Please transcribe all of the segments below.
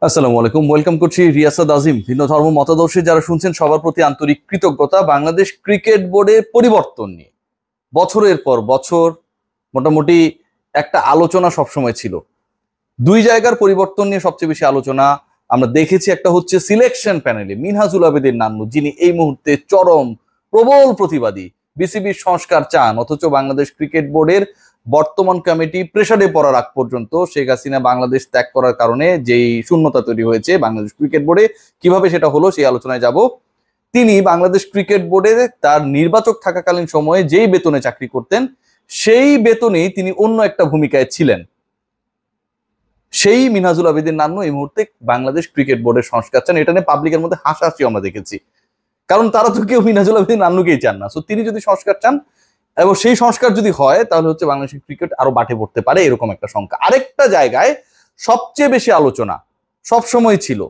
আসসালামু আলাইকুম, ওয়েলকাম করছি রিয়াসাদ আজিম। ভিন্ন ধর্ম মতাদর্শী যারা শুনছেন সবার প্রতি আন্তরিক কৃতজ্ঞতা। বাংলাদেশ ক্রিকেট বোর্ডের পরিবর্তন নিয়ে বছরের পর বছর মোটামুটি একটা আলোচনা সবসময় ছিল। দুই জায়গার পরিবর্তন নিয়ে সবচেয়ে বেশি আলোচনা আমরা দেখেছি। একটা হচ্ছে সিলেকশন প্যানেলে মিনহাজুল আবেদীন নান্নু, যিনি এই মুহূর্তে চরম প্রবল প্রতিবাদী, বিসিবির সংস্কার চান, অথচ বাংলাদেশ ক্রিকেট বোর্ডের বর্তমান কমিটি প্রেসারে পড়ার আগ পর্যন্ত শেখ হাসিনা বাংলাদেশ ত্যাগ করার কারণে যেই শূন্যতা তৈরি হয়েছে বাংলাদেশ ক্রিকেট বোর্ডে, কিভাবে সেটা হলো সেই আলোচনায় যাব। তিনি বাংলাদেশ ক্রিকেট বোর্ডে তার নির্বাচক থাকাকালীন সময়ে যেই বেতনে চাকরি করতেন, সেই বেতনেই তিনি অন্য একটা ভূমিকায় ছিলেন। সেই মিনহাজুল আবেদীন নান্নু এই মুহূর্তে বাংলাদেশ ক্রিকেট বোর্ডের সংস্কার চান। এটা নিয়ে পাবলিকের মধ্যে হাসাহাসি আমরা দেখেছি, কারণ তারা তো কেউ মিনহাজুল আবেদীন নান্নুকেই চান না। সো তিনি যদি সংস্কার চান এবং সেই সংস্কার যদি হয়, তাহলে হচ্ছে বাংলাদেশের ক্রিকেট আরো বাটে পড়তে পারে, এরকম একটা সংখ্যা। আরেকটা জায়গায় সবচেয়ে বেশি আলোচনা সবসময় ছিল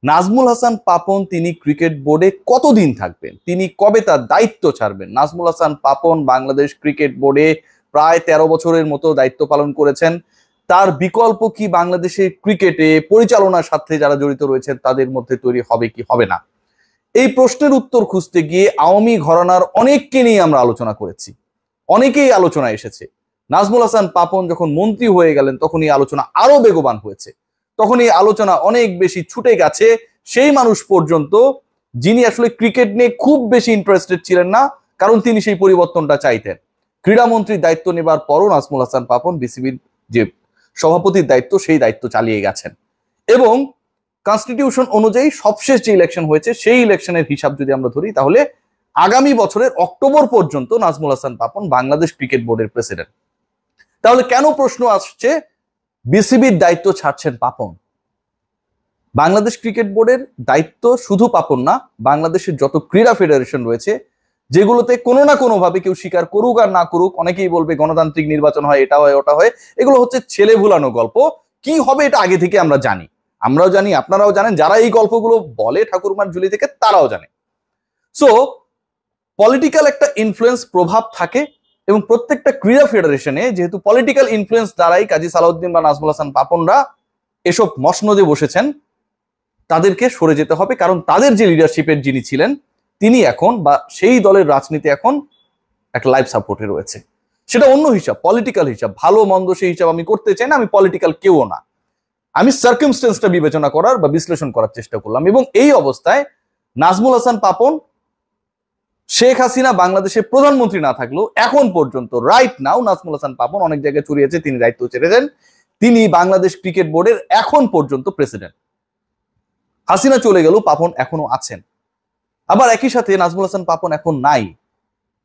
নাজমুল হাসান পাপন, তিনি ক্রিকেট বোর্ডে কতদিন থাকবেন, তিনি কবে তার দায়িত্ব ছাড়বেন। নাজমুল হাসান পাপন বাংলাদেশ ক্রিকেট বোর্ডে প্রায় 13 বছরের মতো দায়িত্ব পালন করেছেন। তার বিকল্প কি বাংলাদেশের ক্রিকেটে পরিচালনার সাথে যারা জড়িত রয়েছেন তাদের মধ্যে তৈরি হবে কি হবে না, এই প্রশ্নের উত্তর খুঁজতে গিয়ে আওয়ামী ঘরানার অনেককে নিয়ে আমরা আলোচনা করেছি, অনেকেই আলোচনা এসেছে। নাজমুল হাসান পাপন যখন মন্ত্রী হয়ে গেলেন তখন এই আলোচনা আরো বেগবান হয়েছে, তখন এই আলোচনা অনেক বেশি ছুটে গেছে সেই মানুষ পর্যন্ত যিনি আসলে ক্রিকেট নিয়ে খুব বেশি ইন্টারেস্টেড ছিলেন না, কারণ তিনি সেই পরিবর্তনটা চাইতেন। ক্রীড়ামন্ত্রীর দায়িত্ব নেবার পরও নাজমুল হাসান পাপন বিসিবির যে সভাপতির দায়িত্ব সেই দায়িত্ব চালিয়ে গেছেন। এবং কনস্টিটিউশন অনুযায়ী সবশেষ যে ইলেকশন হয়েছে সেই ইলেকশনের হিসাব যদি আমরা ধরি, তাহলে আগামী বছরের অক্টোবর পর্যন্ত নাজমুল হাসান পাপন বাংলাদেশ ক্রিকেট বোর্ডের প্রেসিডেন্ট। তাহলে কেন প্রশ্ন আসছে বিসিবির দায়িত্ব ছাড়ছেন পাপন? বাংলাদেশ ক্রিকেট বোর্ডের দায়িত্ব শুধু পাপন না, বাংলাদেশের যত ক্রীড়া ফেডারেশন রয়েছে যেগুলোতে কোনো না কোনো ভাবে কেউ স্বীকার করুক আর না করুক, অনেকেই বলবে গণতান্ত্রিক নির্বাচন হয়, এটা হয় ওটা হয়, এগুলো হচ্ছে ছেলে ভুলানো গল্প। কি হবে এটা আগে থেকে আমরা জানি, আমরাও জানি, আপনারাও জানেন, যারা এই গল্পগুলো বলে ঠাকুরমার ঝুলি থেকে তারাও জানে। সো পলিটিক্যাল একটা ইনফ্লুয়েন্স প্রভাব থাকে, এবং প্রত্যেকটা ক্রীড়া ফেডারেশনে যেহেতু পলিটিক্যাল ইনফ্লুয়েন্স দ্বারাই কাজী সালাউদ্দিন বা নাজমুল হাসান পাপনরা এসব মসনদে বসেছেন, তাদেরকে সরে যেতে হবে, কারণ তাদের যে লিডারশিপের যিনি ছিলেন তিনি এখন বা সেই দলের রাজনীতি এখন একটা লাইফ সাপোর্টে রয়েছে। সেটা অন্য হিসাব, পলিটিক্যাল হিসাব, ভালো মন্দ সেই হিসাব আমি করতে চাই না, আমি পলিটিক্যাল কেউ না, আমি সার্কামস্টেন্সটা বিবেচনা করার বা বিশ্লেষণ করার চেষ্টা করলাম। এবং এই অবস্থায় নাজমুল হাসান পাপন, শেখ হাসিনা বাংলাদেশের প্রধানমন্ত্রী না থাকলেও এখন পর্যন্ত রাইট নাও নাজমুল হাসান পাপন অনেক জায়গায় চুরিয়েছে, তিনি দায়িত্ব ছেড়েছেন, তিনি বাংলাদেশ ক্রিকেট বোর্ডের এখন পর্যন্ত প্রেসিডেন্ট। হাসিনা চলে গেল, পাপন এখনো আছেন। আবার একই সাথে নাজমুল হাসান পাপন এখন নাই।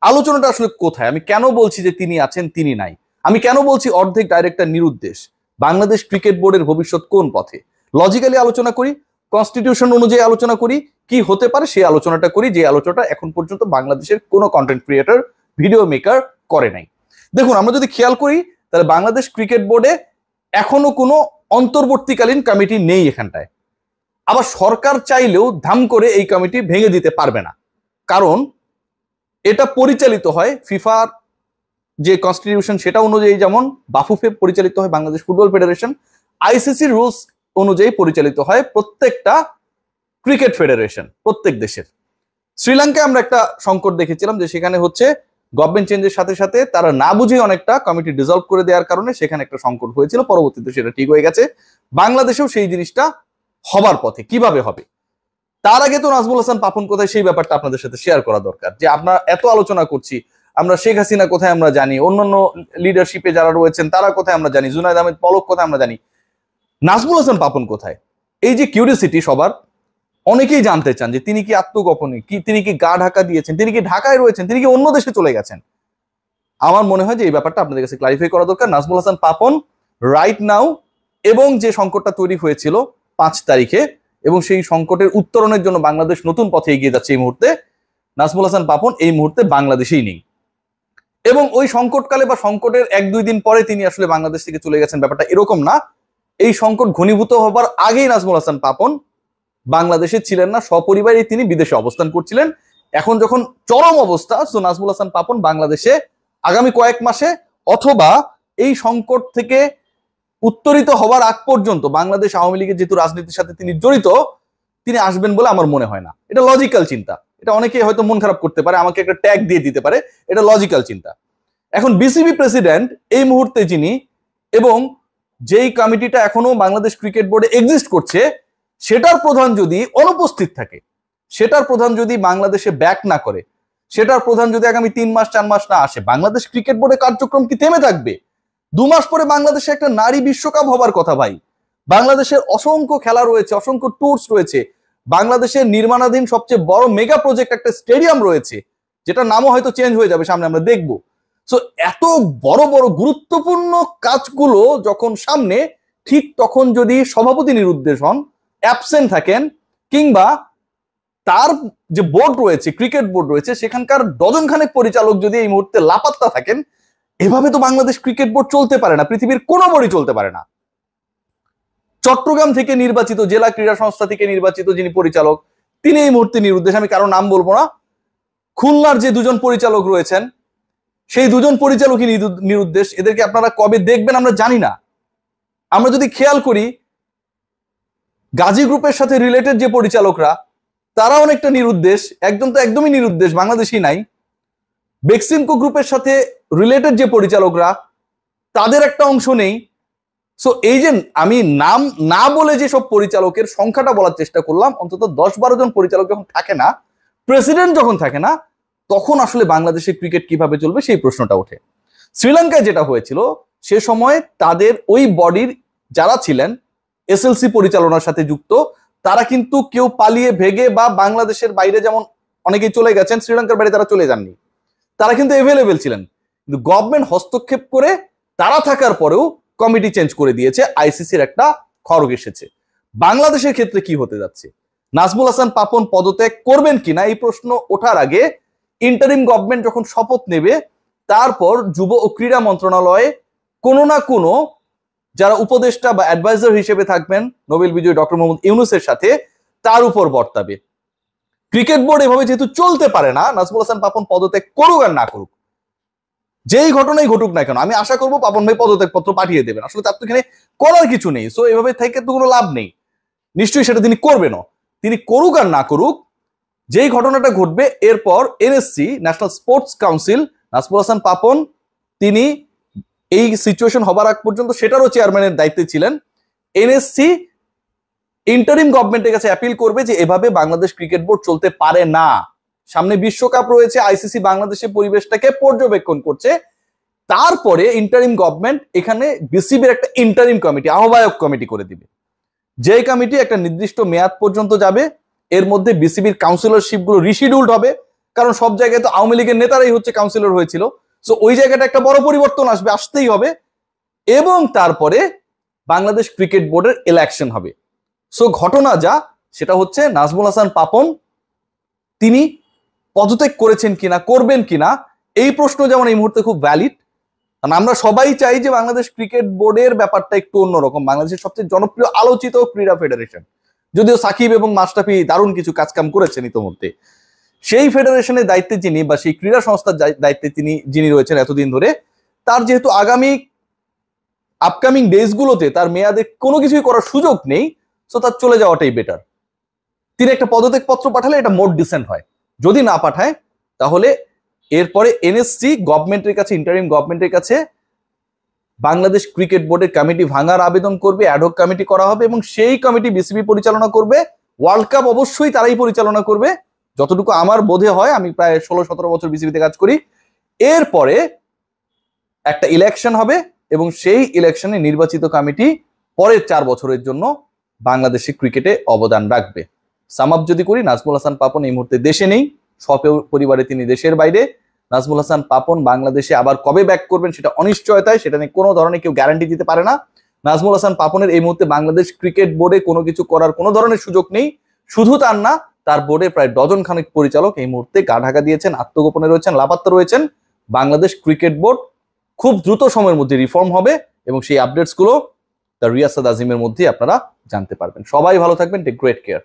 আলোচনাটা আসলে কোথায়? আমি কেন বলছি যে তিনি আছেন তিনি নাই? আমি কেন বলছি অর্ধেক ডাইরেক্টর নিরুদ্দেশ? বাংলাদেশ ক্রিকেট বোর্ডের ভবিষ্যৎ কোন পথে? লজিক্যালি আলোচনা করি, কনস্টিটিউশন অনুযায়ী আলোচনা করি, কি হতে পারে সেই আলোচনাটা করি, যে আলোচনাটা এখন পর্যন্ত বাংলাদেশের কোনো কন্টেন্ট ক্রিয়েটর, ভিডিও মেকার করে নাই। দেখুন, আমরা যদি খেয়াল করি তাহলে বাংলাদেশ ক্রিকেট বোর্ডে এখনো কোনো অন্তর্বর্তীকালীন কমিটি নেই এখানটায়। আবার সরকার চাইলেও ধাম করে এই কমিটি ভেঙে দিতে পারবে না, কারণ এটা পরিচালিত হয় ফিফার যে কনস্টিটিউশন সেটা অনুযায়ী, যেমন বাফুফে পরিচালিত হয় Bangladesh football federation, ICC rules অনুযায়ী পরিচালিত হয় প্রত্যেকটা ক্রিকেট ফেডারেশন প্রত্যেক দেশের। শ্রীলঙ্কায় আমরা একটা সংকট দেখেছিলাম যে সেখানে হচ্ছে গভর্নমেন্ট চেঞ্জের সাথে সাথে তারা না বুঝে অনেকটা কমিটি ডিসলভ করে দেওয়ার কারণে সেখানে একটা সংকট হয়েছিল, পরবর্তীতে সেটা ঠিক হয়ে গেছে। বাংলাদেশেও সেই জিনিসটা হবার পথে। কিভাবে হবে তার আগে তো নাজমুল হাসান পাপন কোথায় সেই ব্যাপারটা আপনাদের সাথে শেয়ার করা দরকার। যে আমরা এত আলোচনা করছি, আমরা শেখ হাসিনা কোথায় আমরা জানি, অন্যান্য লিডারশিপে যারা রয়েছেন তারা কোথায় আমরা জানি, জুনায়েদ আহমেদ পলক কোথায় আমরা জানি, নাজমুল হাসান পাপন কোথায়? এই যে কিউরিওসিটি সবার, অনেকেই জানতে চান যে তিনি কি আত্মগোপনে, কি তিনি কি গা ঢাকা দিয়েছেন, তিনি কি ঢাকায় রয়েছেন, তিনি কি অন্য দেশে চলে গেছেন? আমার মনে হয় যে এই ব্যাপারটা আপনাদের কাছে ক্লারিফাই করা দরকার। নাজমুল হাসান পাপন রাইট নাও, এবং যে সংকটটা তৈরি হয়েছিল 5 তারিখে, এবং সেই সংকটের উত্তরণের জন্য বাংলাদেশ নতুন পথে এগিয়ে যাচ্ছে এই মুহূর্তে, নাজমুল হাসান পাপন এই মুহূর্তে বাংলাদেশেই নেই। এবং ওই সংকটকালে বা সংকটের 1-2 দিন পরে তিনি আসলে বাংলাদেশ থেকে চলে গেছেন, ব্যাপারটা এরকম না। এই সংকট ঘনীভূত হবার আগেই নাজমুল হাসান পাপন বাংলাদেশে ছিলেন না, সপরিবারে তিনি বিদেশে অবস্থান করছিলেন। এখন যখন চরম অবস্থা, সো নাজমুল হাসান পাপন বাংলাদেশে আগামী কয়েক মাসে অথবা এই সংকট থেকে উত্তরিত হবার আগ পর্যন্ত বাংলাদেশ আওয়ামী লীগের যেহেতু রাজনীতির সাথে তিনি জড়িত, তিনি আসবেন বলে আমার মনে হয় না। এটা লজিক্যাল চিন্তা। এটা অনেকে হয়তো মন খারাপ করতে পারে, আমাকে একটা ট্যাগ দিয়ে দিতে পারে, এটা লজিক্যাল চিন্তা। এখন বিসিবি প্রেসিডেন্ট এই মুহূর্তে যিনি, এবং যেই কমিটিটা এখনো বাংলাদেশ ক্রিকেট বোর্ডে এক্সিস্ট করছে, সেটার প্রধান যদি অনুপস্থিত থাকে, সেটার প্রধান যদি বাংলাদেশে ব্যাক না করে, সেটার প্রধান যদি আগামী 3 মাস 4 মাস না আসে, বাংলাদেশ ক্রিকেট বোর্ডের কার্যক্রম কি থেমে থাকবে? 2 মাস পরে বাংলাদেশে একটা নারী বিশ্বকাপ হবার কথা ভাই। বাংলাদেশের অসংখ্য খেলা রয়েছে, অসংখ্য ট্যুরস রয়েছে, বাংলাদেশের নির্মাণাধীন সবচেয়ে বড় মেগা প্রজেক্ট একটা স্টেডিয়াম রয়েছে, যেটা নামও হয়তো চেঞ্জ হয়ে যাবে সামনে, আমরা দেখব। সো এত বড় বড় গুরুত্বপূর্ণ কাজগুলো যখন সামনে, ঠিক তখন যদি সভাপতি নিরুদ্দেশ হন, অ্যাবসেন্ট থাকেন, কিংবা তার যে বোর্ড রয়েছে, ক্রিকেট বোর্ড রয়েছে, সেখানকার ডজনখানেক পরিচালক যদি এই মুহূর্তে লাপাত্তা থাকেন, এভাবে তো বাংলাদেশ ক্রিকেট বোর্ড চলতে পারে না, পৃথিবীর কোনো বোর্ডই চলতে পারে না। চট্টগ্রাম থেকে নির্বাচিত, জেলা ক্রীড়া সংস্থা থেকে নির্বাচিত যিনি পরিচালক, তিনি এই মুহূর্তে নিরুদ্দেশ। আমি কারো নাম বলবো না। খুলনার যে 2জন পরিচালক রয়েছেন, সেই 2জন পরিচালকই নিরুদ্দেশ। এদেরকে আপনারা কবে দেখবেন আমরা জানি না। আমরা যদি খেয়াল করি, গাজী গ্রুপের সাথে রিলেটেড যে পরিচালকরা, তারা অনেকটা নিরুদ্দেশ। একজন তো একদমই নিরুদ্দেশ, বাংলাদেশই নাই। বেক্সিমকো গ্রুপের সাথে রিলেটেড যে পরিচালকরা, তাদের একটা অংশ নেই। সো এই যে আমি নাম না বলে যে সব পরিচালকের সংখ্যাটা বলার চেষ্টা করলাম, অন্তত 10-12 জন পরিচালক যখন থাকে না, প্রেসিডেন্ট যখন থাকে না, তখন আসলে বাংলাদেশের ক্রিকেট কিভাবে চলবে সেই প্রশ্নটা ওঠে। শ্রীলঙ্কায় যেটা হয়েছিল, সে সময় তাদের ওই বডির যারা ছিলেন এসএলসি পরিচালনার সাথে যুক্ত, তারা কিন্তু কেউ পালিয়ে ভেগে বা বাংলাদেশের বাইরে যেমন অনেকেই চলে গেছেন, শ্রীলঙ্কার বাইরে তারা চলে যাননি। তারা কিন্তু এভেলেবেল ছিলেন, কিন্তু গভর্নমেন্ট হস্তক্ষেপ করে তারা থাকার পরেও কমিটি চেঞ্জ করে দিয়েছে। আইসিসির একটা খড়গ এসেছে। বাংলাদেশের ক্ষেত্রে কি হতে যাচ্ছে? নাজমুল হাসান পাপন পদত্যাগ করবেন কিনা এই প্রশ্ন ওঠার আগে ইন্টারিম গভর্নমেন্ট যখন শপথ নেবে, তারপর যুব ও ক্রীড়া মন্ত্রণালয়ে কোনো না কোনো যারা উপদেষ্টা বা অ্যাডভাইজার হিসেবে থাকবেন নোবেল বিজয়ী ডক্টর মোহাম্মদ ইউনূসের সাথে, তার উপর বর্তাবে। ক্রিকেট বোর্ড এভাবে যেহেতু চলতে পারে না, নাজমুল হাসান পাপন পদত্যাগ করুক আর না করুক, যেই ঘটনাই ঘটুক না কেন, আমি আশা করবো পাপন ভাই পদত্যাগ পত্র পাঠিয়ে দেবেন। আসলে তার তো এখানে করার কিছু নেই। সো এভাবে থেকে তো কোনো লাভ নেই, নিশ্চয়ই সেটা তিনি করবেনও। তিনি করুক আর না করুক, যেই ঘটনাটা ঘটবে, এরপর NSC, national sports council, Nazmul Hasan Papon তিনি এই সিচুয়েশন হবার আগ পর্যন্ত সেটারও চেয়ারম্যানের দায়িত্বে ছিলেন। এনএসসি ইন্টারিম গভর্নমেন্টের কাছে অ্যাপিল করবে যে এভাবে বাংলাদেশ ক্রিকেট বোর্ড চলতে পারে না। সামনে বিশ্বকাপ রয়েছে, আইসিসি বাংলাদেশের পরিবেশটাকে পর্যবেক্ষণ করছে। তারপরে ইন্টারিম গভর্নমেন্ট এখানে বিসিবির একটা ইন্টারিম কমিটি, আহ্বায়ক কমিটি করে দিবে, যে কমিটি একটা নির্দিষ্ট মেয়াদ পর্যন্ত যাবে। এর মধ্যে বিসিবির কাউন্সিলরশিপ গুলো রিশিডিউলড হবে, কারণ সব জায়গায় তো আওয়ামী লীগের নেতারাই হচ্ছে কাউন্সিলর হয়েছিল। সো ওই জায়গাটা একটা বড় পরিবর্তন আসবে, আসতেই হবে। এবং তারপরে বাংলাদেশ ক্রিকেট বোর্ডের ইলেকশন হবে। সো ঘটনা যা, সেটা হচ্ছে নাজমুল হাসান পাপন তিনি পদত্যাগ করেছেন কিনা, করবেন কিনা, এই প্রশ্ন যেমন এই মুহূর্তে খুব ভ্যালিড। কারণ আমরা সবাই চাই যে বাংলাদেশ ক্রিকেট বোর্ডের ব্যাপারটা একটু অন্যরকম। বাংলাদেশের সবচেয়ে জনপ্রিয় আলোচিত ক্রীড়া ফেডারেশন, যদিও সাকিব এবং মাশরাফি দারুণ কিছু কাজকাম করেছেন ইতোমধ্যে, সেই ফেডারেশনের দায়িত্বে যিনি, বা সেই ক্রীড়া সংস্থার দায়িত্বে যিনি রয়েছেন এতদিন ধরে, তার যেহেতু আগামী আপকামিং ডেজগুলোতে তার মেয়াদে কোনো কিছুই করার সুযোগ নেই, সো তার চলে যাওয়াটাই বেটার। তিনি একটা পদত্যাগ পত্র পাঠালে এটা মোর ডিসেন্ট হয়। যদি না পাঠায়, তাহলে এরপরে এনএসসি গভর্নমেন্টের কাছে, ইন্টারিম গভর্নমেন্টের কাছে বাংলাদেশ ক্রিকেট বোর্ডের কমিটি ভাঙার আবেদন করবে, অ্যাডহক কমিটি করা হবে, এবং সেই কমিটি বিসিবি পরিচালনা করবে। ওয়ার্ল্ড কাপ অবশ্যই তারাই পরিচালনা করবে, যতটুকু আমার বোধে হয়। আমি প্রায় 16-17 বছর বিসিবিতে কাজ করি। এরপরে একটা ইলেকশন হবে, এবং সেই ইলেকশনে নির্বাচিত কমিটি পরের 4 বছরের জন্য বাংলাদেশি ক্রিকেটে অবদান রাখবে। সামাপ যদি করি, নাজমুল হাসান পাপন এই মুহূর্তে দেশে নেই, সপরিবারে তিনি দেশের বাইরে। নাজমুল হাসান পাপন বাংলাদেশে আবার কবে ব্যাক করবেন সেটা অনিশ্চয়তায়, সেটা নিয়ে কোনো ধরনের কেউ গ্যারান্টি দিতে পারে না। নাজমুল হাসান পাপনের এই মুহূর্তে বাংলাদেশ ক্রিকেট বোর্ডে কোনো কিছু করার কোনো ধরনের সুযোগ নেই। শুধু তার না, তার বোর্ডে প্রায় ডজন খানেক পরিচালক এই মুহূর্তে গা ঢাকা দিয়েছেন, আত্মগোপনে রয়েছেন, লাপাত্তা রয়েছেন। বাংলাদেশ ক্রিকেট বোর্ড খুব দ্রুত সময়ের মধ্যে রিফর্ম হবে, এবং সেই আপডেটস গুলো দ্য রিয়াসাদ আজিমের মধ্যে আপনারা জানতে পারবেন। সবাই ভালো থাকবেন, টেক গ্রেট কেয়ার।